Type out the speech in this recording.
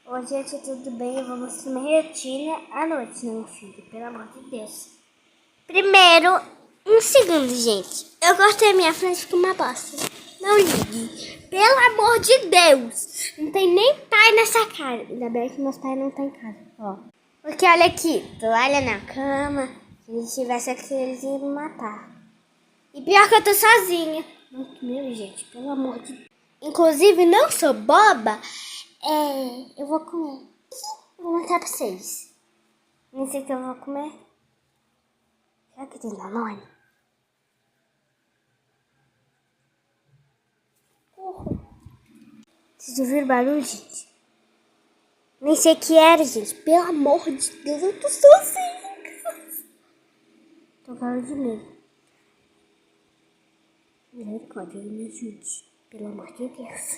Oi, gente, tudo bem? Eu vou mostrar minha rotina à noite, né, meu filho? Pelo amor de Deus. Primeiro, um segundo, gente. Eu cortei minha frente com uma bosta. Não ligue. Pelo amor de Deus. Não tem nem pai nessa casa. Ainda bem que meus pais não estão em casa. Ó. Porque olha aqui, toalha na cama. Se eles estivessem aqui, eles iam me matar. E pior que eu tô sozinha. Meu, gente, pelo amor de Deus. Inclusive, não sou boba. Eu vou comer. Eu vou mostrar pra vocês. Não sei o que eu vou comer. Será que tem Danone? Vocês ouviram barulho, gente? Nem sei o que era, gente. Pelo amor de Deus, eu tô sozinha. Tô falando de medo. Misericórdia, me ajude. Pelo amor de Deus.